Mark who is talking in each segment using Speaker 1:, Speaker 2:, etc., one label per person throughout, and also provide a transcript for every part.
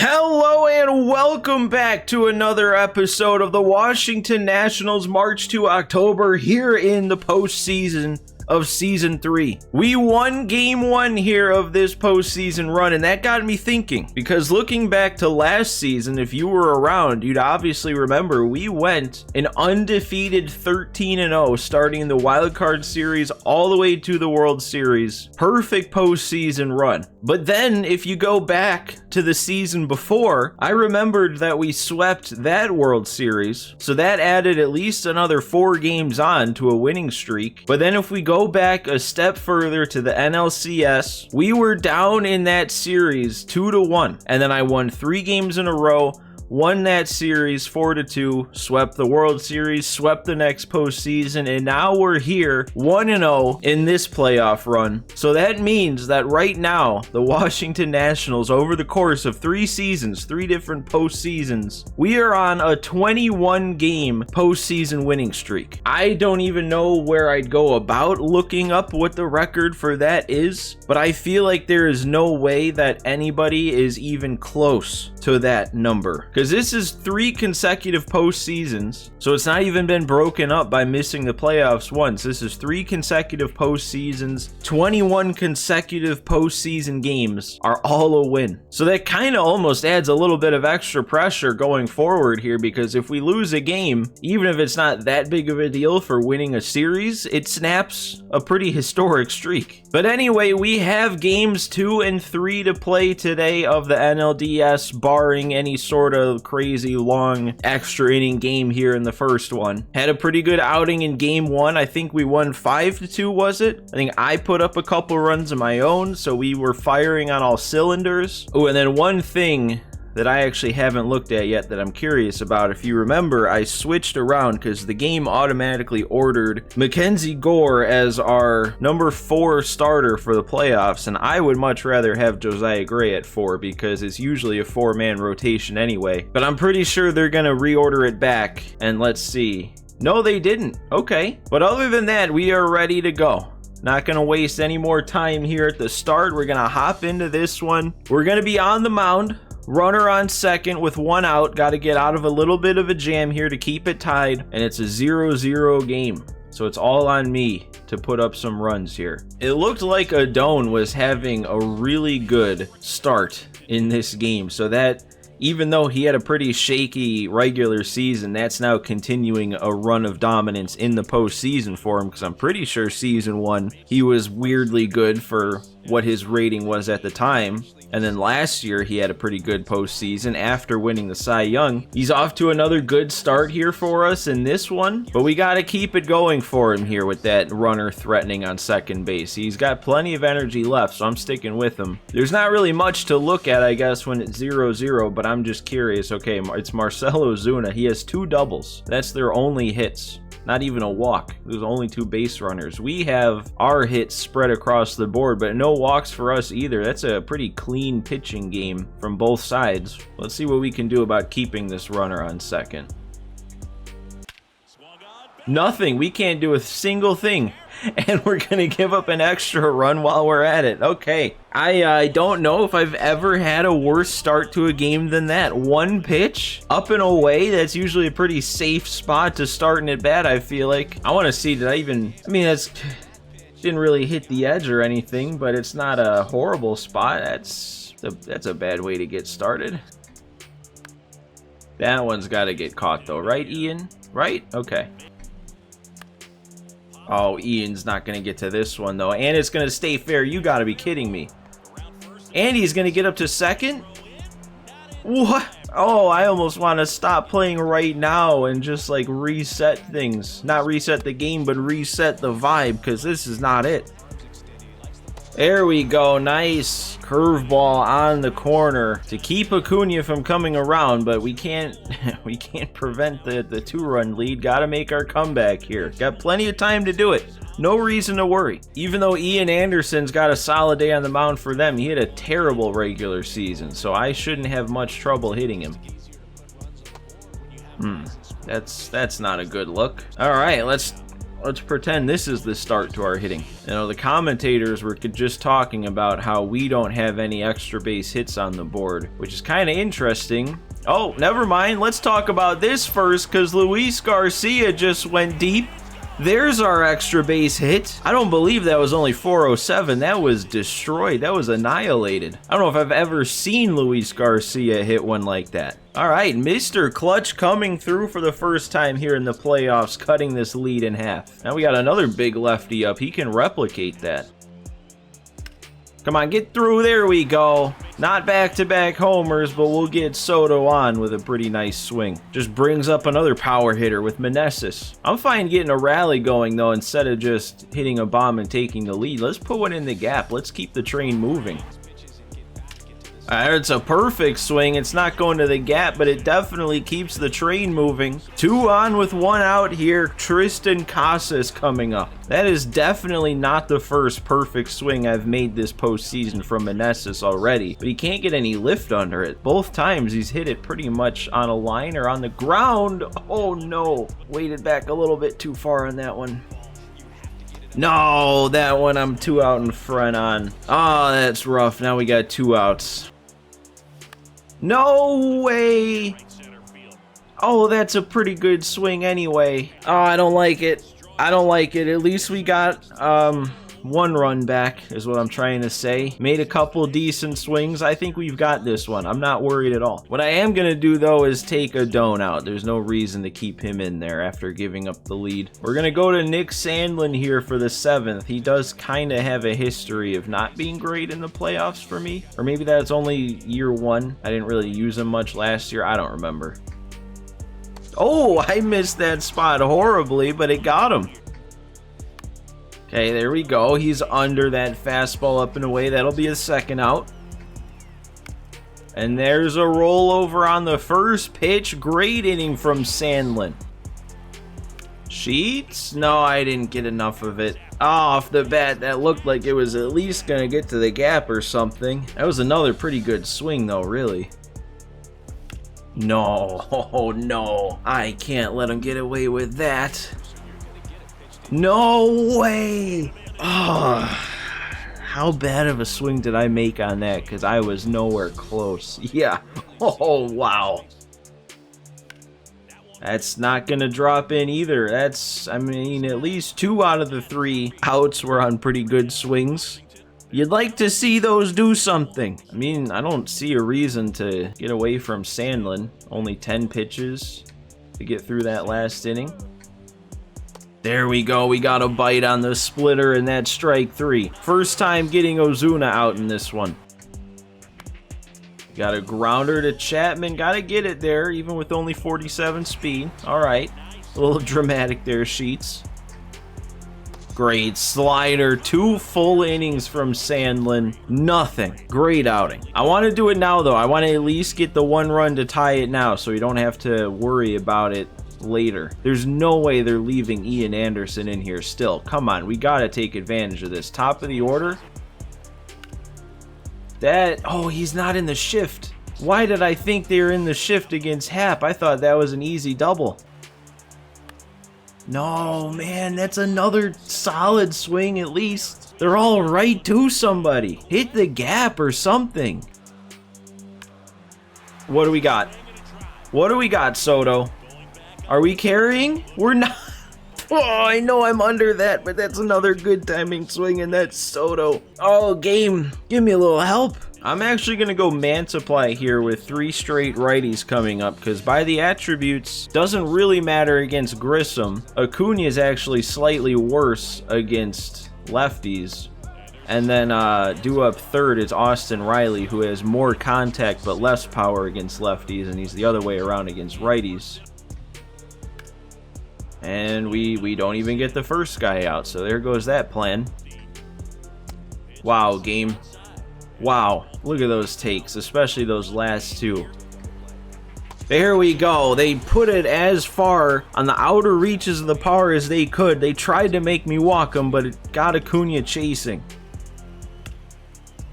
Speaker 1: Hello and welcome back to another episode of the Washington Nationals March to October here in the postseason of Season 3. We won Game 1 here of this postseason run, and that got me thinking, because looking back to last season, if you were around, you'd obviously remember we went an undefeated 13-0 starting the Wild Card Series all the way to the World Series. Perfect postseason run. But then, if you go back to the season before, I remembered that we swept that World Series, so that added at least another 4 games on to a winning streak. But then if we go back a step further to the NLCS, we were down in that series 2-1, and then I won 3 games in a row, won that series 4-2, swept the World Series, swept the next postseason, and now we're here 1-0 in this playoff run. So that means that right now, the Washington Nationals, over the course of 3 seasons, 3 different postseasons, we are on a 21-game postseason winning streak. I don't even know where I'd go about looking up what the record for that is, but I feel like there is no way that anybody is even close to that number. Because this is 3 consecutive postseasons, so it's not even been broken up by missing the playoffs once. This is 3 consecutive postseasons, 21 consecutive postseason games are all a win. So that kind of almost adds a little bit of extra pressure going forward here, because if we lose a game, even if it's not that big of a deal for winning a series, it snaps a pretty historic streak. But anyway, we have games 2 and 3 to play today of the NLDS, barring any sort of crazy long extra inning game here in the first one. Had a pretty good outing in game 1. I think we won 5-2, was it? I think I put up a couple runs of my own, so we were firing on all cylinders. Oh, and then one thing that I actually haven't looked at yet that I'm curious about. If you remember, I switched around because the game automatically ordered Mackenzie Gore as our number 4 starter for the playoffs, and I would much rather have Josiah Gray at 4 because it's usually a 4-man rotation anyway. But I'm pretty sure they're gonna reorder it back, and let's see. No, they didn't. Okay. But other than that, we are ready to go. Not gonna waste any more time here at the start. We're gonna hop into this one. We're gonna be on the mound. Runner on second with 1 out. Got to get out of a little bit of a jam here to keep it tied. And it's a 0-0 game. So it's all on me to put up some runs here. It looked like Adone was having a really good start in this game. So that, even though he had a pretty shaky regular season, that's now continuing a run of dominance in the postseason for him. Because I'm pretty sure season 1, he was weirdly good for what his rating was at the time. And then last year, he had a pretty good postseason after winning the Cy Young. He's off to another good start here for us in this one, but we got to keep it going for him here with that runner threatening on second base. He's got plenty of energy left, so I'm sticking with him. There's not really much to look at, I guess, when it's 0-0, but I'm just curious. Okay, it's Marcell Ozuna. He has 2 doubles. That's their only hits. Not even a walk. There's only 2 base runners. We have our hits spread across the board, but no walks for us either. That's a pretty clean pitching game from both sides. Let's see what we can do about keeping this runner on second. Nothing. We can't do a single thing. And we're going to give up an extra run while we're at it. Okay. I don't know if I've ever had a worse start to a game than that. 1 pitch, up and away. That's usually a pretty safe spot to start an at-bat, I feel like. I want to see, that's... Didn't really hit the edge or anything, but it's not a horrible spot. That's a bad way to get started. That one's got to get caught, though. Right, Ian? Right? Okay. Oh, Ian's not going to get to this one, though. And it's going to stay fair. You got to be kidding me. And he's going to get up to second? What? Oh, I almost want to stop playing right now and just, like, reset things. Not reset the game, but reset the vibe, because this is not it. There we go. Nice curveball on the corner to keep Acuna from coming around, but we can't prevent the 2-run lead. Got to make our comeback here. Got plenty of time to do it. No reason to worry. Even though Ian Anderson's got a solid day on the mound for them, he had a terrible regular season, so I shouldn't have much trouble hitting him. That's not a good look. All right, let's let's pretend this is the start to our hitting. You know, the commentators were just talking about how we don't have any extra base hits on the board, which is kind of interesting. Oh, never mind. Let's talk about this first, because Luis Garcia just went deep. There's our extra base hit. I don't believe that was only 407. That was destroyed. That was annihilated. I don't know if I've ever seen Luis Garcia hit one like that. All right, Mr. Clutch coming through for the first time here in the playoffs, cutting this lead in half. Now we got another big lefty up. He can replicate that. Come on, get through. There we go. Not back-to-back homers, but we'll get Soto on with a pretty nice swing. Just brings up another power hitter with Meneses. I'm fine getting a rally going, though, instead of just hitting a bomb and taking the lead. Let's put one in the gap. Let's keep the train moving. It's a perfect swing. It's not going to the gap, but it definitely keeps the train moving. 2 on with 1 out here. Tristan Casas coming up. That is definitely not the first perfect swing I've made this postseason from Meneses already, but he can't get any lift under it. Both times he's hit it pretty much on a line or on the ground. Oh no, waited back a little bit too far on that one. No, that one I'm 2 out in front on. Oh, that's rough. Now we got 2 outs. No way. Oh, that's a pretty good swing anyway. Oh, I don't like it. I don't like it. At least we got 1 run back is what I'm trying to say. Made a couple decent swings. I think we've got this one. I'm not worried at all. What I am going to do, though, is take Adone out. There's no reason to keep him in there after giving up the lead. We're going to go to Nick Sandlin here for the 7th. He does kind of have a history of not being great in the playoffs for me. Or maybe that's only year 1. I didn't really use him much last year. I don't remember. Oh, I missed that spot horribly, but it got him. Okay, there we go. He's under that fastball up and away. That'll be a 2nd out. And there's a rollover on the first pitch. Great inning from Sandlin. Sheets? No, I didn't get enough of it. Off the bat, that looked like it was at least going to get to the gap or something. That was another pretty good swing, though, really. No, oh no. I can't let him get away with that. No way! Oh, how bad of a swing did I make on that? Because I was nowhere close. Yeah. Oh, wow. That's not going to drop in either. That's, I mean, at least 2 out of the 3 outs were on pretty good swings. You'd like to see those do something. I mean, I don't see a reason to get away from Sandlin. Only 10 pitches to get through that last inning. There we go. We got a bite on the splitter, and that's strike 3. First time getting Ozuna out in this one. Got a grounder to Chapman. Got to get it there, even with only 47 speed. All right. A little dramatic there, Sheets. Great slider. 2 full innings from Sandlin. Nothing. Great outing. I want to do it now, though. I want to at least get the 1 run to tie it now so we don't have to worry about it later. There's no way they're leaving Ian Anderson in here still. Come on, we got to take advantage of this. Top of the order. Oh, he's not in the shift. Why did I think they were in the shift against Happ? I thought that was an easy double. No, man, that's another solid swing at least. They're all right to somebody. Hit the gap or something. What do we got? What do we got, Soto? Are we carrying? We're not. Oh, I know I'm under that, but that's another good timing swing, and that's Soto. Oh, game, give me a little help. I'm actually going to go Mantiply here with 3 straight righties coming up, because by the attributes, doesn't really matter against Grissom. Acuna is actually slightly worse against lefties. And then due up 3rd is Austin Riley, who has more contact but less power against lefties, and he's the other way around against righties. And we don't even get the first guy out, so there goes that plan. Wow, game. Wow, look at those takes, especially those last 2. There we go. They put it as far on the outer reaches of the power as they could. They tried to make me walk him, but it got Acuna chasing.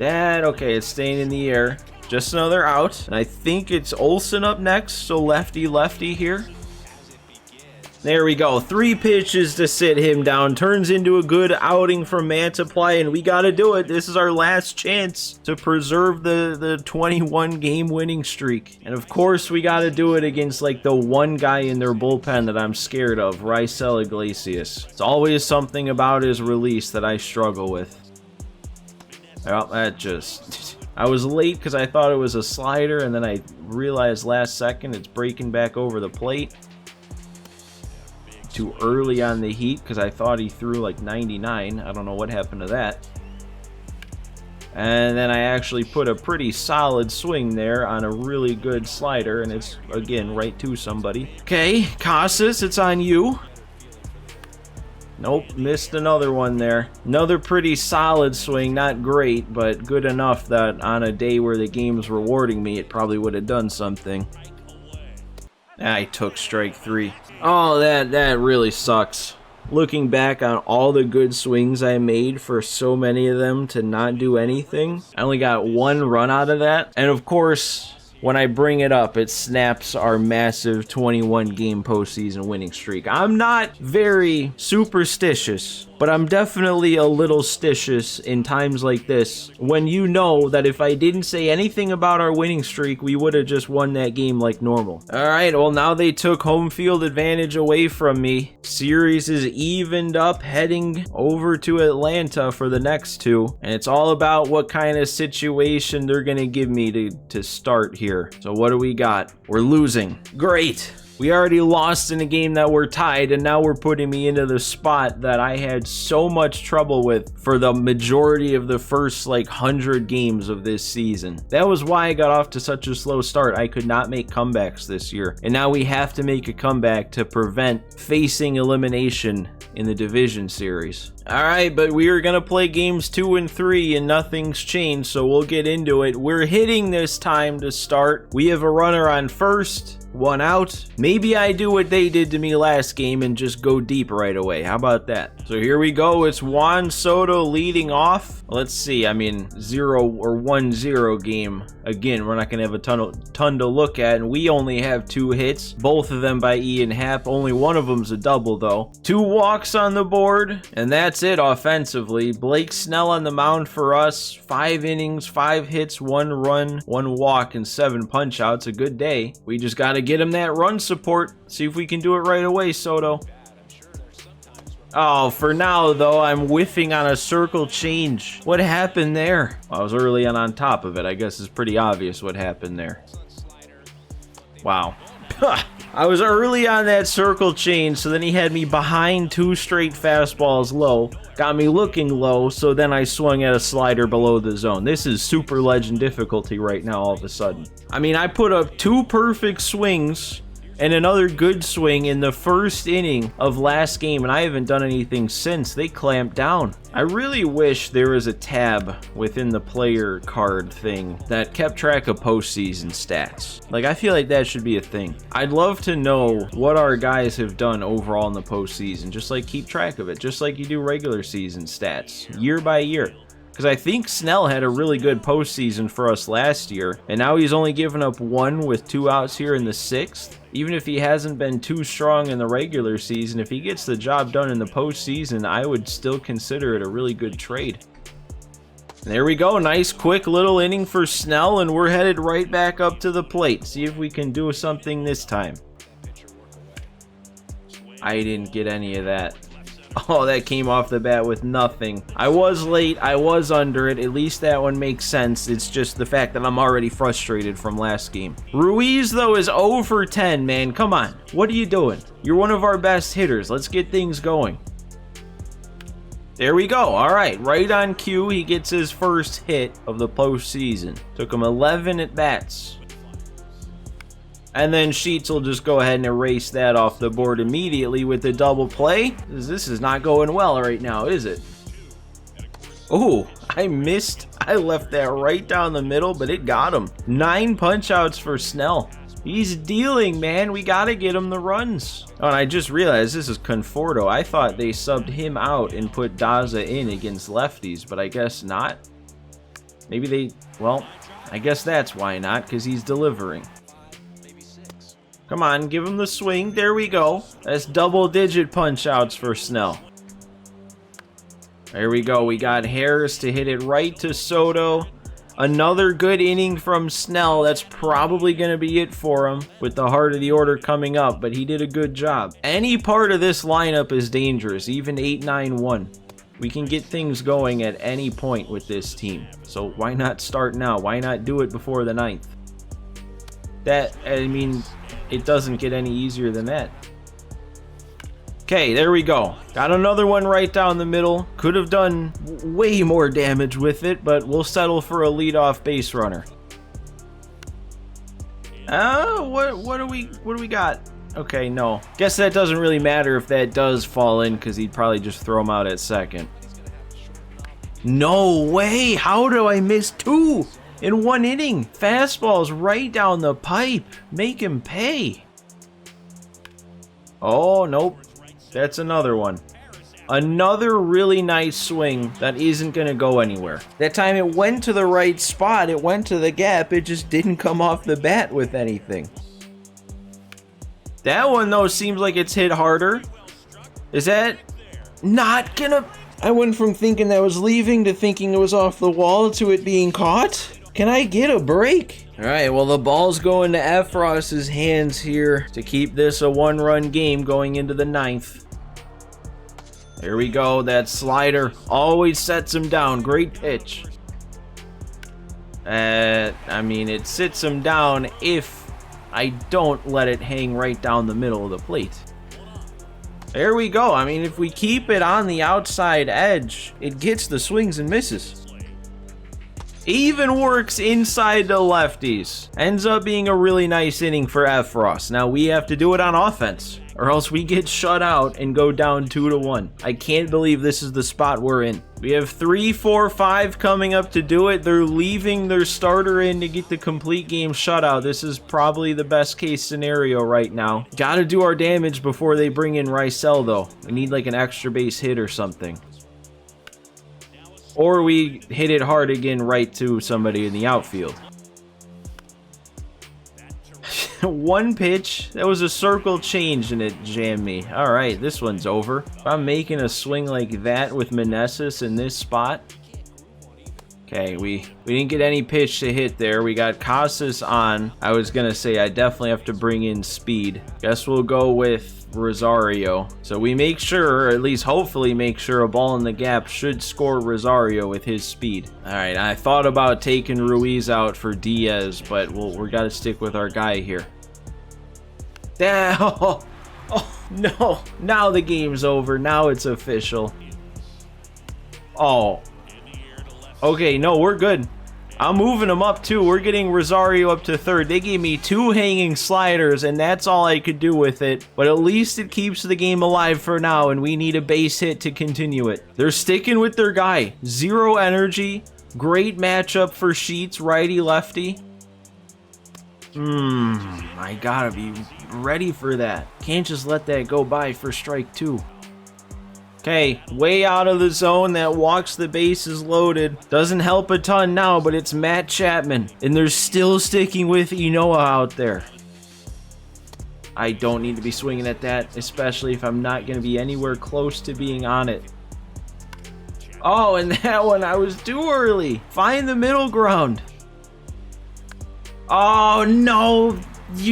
Speaker 1: Okay, it's staying in the air. Just another out. And I think it's Olsen up next, so lefty-lefty here. There we go. 3 pitches to sit him down. Turns into a good outing from Mantiply, and we got to do it. This is our last chance to preserve the 21 game winning streak. And of course, we got to do it against like the one guy in their bullpen that I'm scared of, Raisel Iglesias. It's always something about his release that I struggle with. Well, that just... I was late because I thought it was a slider, and then I realized last second it's breaking back over the plate. Too early on the heat because I thought he threw like 99. I don't know what happened to that. And then I actually put a pretty solid swing there on a really good slider, and it's again right to somebody. Okay, Casas, it's on you. Nope, missed another one there. Another pretty solid swing, not great, but good enough that on a day where the game's rewarding me, it probably would have done something. I took strike 3. Oh, that really sucks. Looking back on all the good swings I made, for so many of them to not do anything, I only got 1 run out of that. And of course, when I bring it up, it snaps our massive 21 game postseason winning streak. I'm not very superstitious, but I'm definitely a little stitious in times like this, when you know that if I didn't say anything about our winning streak, we would have just won that game like normal. Alright, well now they took home field advantage away from me. Series is evened up, heading over to Atlanta for the next 2. And it's all about what kind of situation they're going to give me to start here. So what do we got? We're losing. Great. We already lost in a game that we're tied, and now we're putting me into the spot that I had so much trouble with for the majority of the first like 100 games of this season. That was why I got off to such a slow start. I could not make comebacks this year, and now we have to make a comeback to prevent facing elimination in the division series. Alright, but we are gonna play games 2 and 3 and nothing's changed, so we'll get into it. We're hitting this time to start. We have a runner on first, 1 out. Maybe I do what they did to me last game and just go deep right away. How about that? So here we go. It's Juan Soto leading off. Let's see. I mean, 0 or 1-0 game. Again, we're not going to have a ton to look at, and we only have 2 hits, both of them by Ian Happ. Only one of them's a double, though. 2 walks on the board, and that's it offensively. Blake Snell on the mound for us. 5 innings, 5 hits, 1 run, 1 walk, and 7 punch-outs. A good day. We just got to get him that run support. See if we can do it right away, Soto. Oh, for now, though, I'm whiffing on a circle change. What happened there? Well, I was early on top of it. I guess it's pretty obvious what happened there. Wow. I was early on that circle change, so then he had me behind 2 straight fastballs low. Got me looking low, so then I swung at a slider below the zone. This is super legend difficulty right now all of a sudden. I mean, I put up 2 perfect swings and another good swing in the first inning of last game, and I haven't done anything since. They clamped down. I really wish there was a tab within the player card thing that kept track of postseason stats. Like, I feel like that should be a thing. I'd love to know what our guys have done overall in the postseason. Just like keep track of it, just like you do regular season stats, year by year. Because I think Snell had a really good postseason for us last year, and now he's only given up 1 with 2 outs here in the 6th. Even if he hasn't been too strong in the regular season, if he gets the job done in the postseason, I would still consider it a really good trade. There we go. Nice quick little inning for Snell, and we're headed right back up to the plate. See if we can do something this time. I didn't get any of that. Oh, that came off the bat with nothing. I was late. I was under it. At least that one makes sense. It's just the fact that I'm already frustrated from last game. Ruiz, though, is 0 for 10, man. Come on. What are you doing? You're one of our best hitters. Let's get things going. There we go. All right. Right on cue, he gets his first hit of the postseason. Took him 11 at-bats. And then Sheets will just go ahead and erase that off the board immediately with the double play. This is not going well right now, is it? Oh, I missed. I left that right down the middle, but it got him. 9 punch-outs for Snell. He's dealing, man. We got to get him the runs. Oh, and I just realized this is Conforto. I thought they subbed him out and put Daza in against lefties, but I guess not. Maybe they... Well, I guess that's why not, because he's delivering. Come on, give him the swing. There we go. That's double-digit punch-outs for Snell. There we go. We got Harris to hit it right to Soto. Another good inning from Snell. That's probably going to be it for him with the heart of the order coming up, but he did a good job. Any part of this lineup is dangerous, even 8-9-1. We can get things going at any point with this team. So why not start now? Why not do it before the 9th? I mean, it doesn't get any easier than that. Okay, there we go. Got another one right down the middle. Could have done way more damage with it, but we'll settle for a leadoff base runner. What do we got? Okay, no. Guess that doesn't really matter if that does fall in, because he'd probably just throw him out at second. No way! How do I miss 2 in 1 inning? Fastballs right down the pipe. Make him pay. Oh, nope. That's another one. Another really nice swing that isn't going to go anywhere. That time it went to the right spot. It went to the gap. It just didn't come off the bat with anything. That one, though, seems like it's hit harder. Is that not gonna... I went from thinking that was leaving to thinking it was off the wall to it being caught. Can I get a break? All right, well, the ball's going to Efros's hands here to keep this a 1-run game going into the 9th. There we go. That slider always sets him down. Great pitch. I mean, it sits him down if I don't let it hang right down the middle of the plate. There we go. I mean, if we keep it on the outside edge, it gets the swings and misses. Even works inside the lefties. Ends up being a really nice inning for Efros. Now we have to do it on offense, or else we get shut out and go down 2-1. I can't believe this is the spot we're in. We have 3, 4, 5 coming up to do it. They're leaving their starter in to get the complete game shutout. This is probably the best case scenario right now. Gotta do our damage before they bring in Rysel, though. We need like an extra base hit or something. Or we hit it hard again right to somebody in the outfield. 1 pitch. That was a circle change and it jammed me. All right, this one's over. If I'm making a swing like that with Meneses in this spot. Okay, we didn't get any pitch to hit there. We got Casas on. I was going to say I definitely have to bring in speed. Guess we'll go with Rosario. So we make sure, or at least hopefully make sure, a ball in the gap should score Rosario with his speed. All right, I thought about taking Ruiz out for Diaz, but we got to stick with our guy here. Oh, no. Now the game's over. Now it's official. Oh. Okay, no, we're good. I'm moving them up too. We're getting Rosario up to 3rd. They gave me 2 hanging sliders, and that's all I could do with it. But at least it keeps the game alive for now, and we need a base hit to continue it. They're sticking with their guy. 0 energy. Great matchup for Sheets, righty-lefty. I gotta be ready for that. Can't just let that go by for strike 2. Okay, way out of the zone. That walks the bases loaded. Doesn't help a ton now, but it's Matt Chapman. And they're still sticking with Inoa out there. I don't need to be swinging at that, especially if I'm not going to be anywhere close to being on it. Oh, and that one, I was too early. Find the middle ground. Oh, no.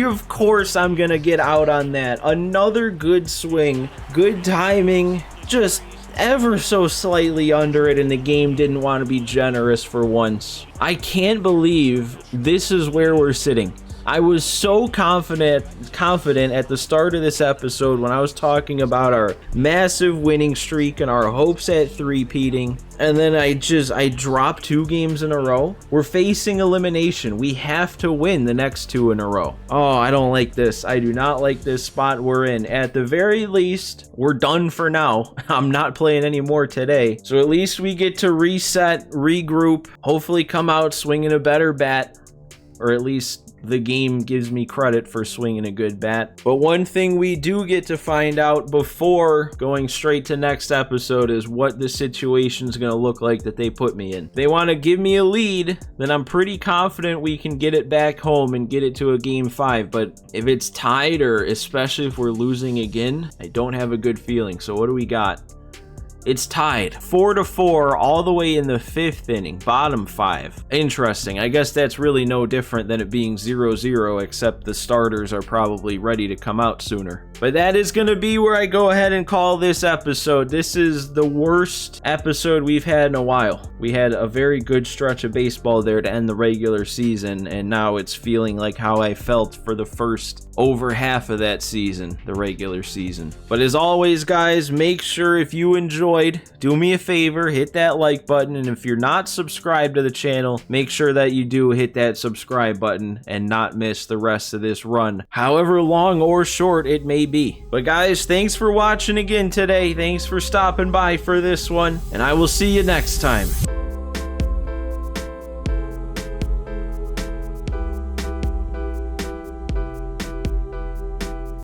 Speaker 1: Of course I'm going to get out on that. Another good swing. Good timing. Just ever so slightly under it, and the game didn't want to be generous for once. I can't believe this is where we're sitting. I was so confident at the start of this episode when I was talking about our massive winning streak and our hopes at three-peating, and then I dropped 2 games in a row. We're facing elimination. We have to win the next 2 in a row. Oh, I don't like this. I do not like this spot we're in. At the very least, we're done for now. I'm not playing anymore today. So at least we get to reset, regroup, hopefully come out swinging a better bat, or at least the game gives me credit for swinging a good bat. But one thing we do get to find out before going straight to next episode is what the situation's going to look like that they put me in. If they want to give me a lead, then I'm pretty confident we can get it back home and get it to a game 5. But if it's tied, or especially if we're losing again, I don't have a good feeling. So what do we got? It's tied 4-4 all the way in the 5th inning, bottom 5. Interesting. I guess that's really no different than it being 0-0, except the starters are probably ready to come out sooner. But that is going to be where I go ahead and call this episode. This is the worst episode we've had in a while. We had a very good stretch of baseball there to end the regular season, and now it's feeling like how I felt for the first over half of that season, the regular season. But as always, guys, make sure if you enjoyed, do me a favor, hit that like button, and if you're not subscribed to the channel, make sure that you do hit that subscribe button and not miss the rest of this run, however long or short it may be. But guys, thanks for watching again today. Thanks for stopping by for this one, and I will see you next time.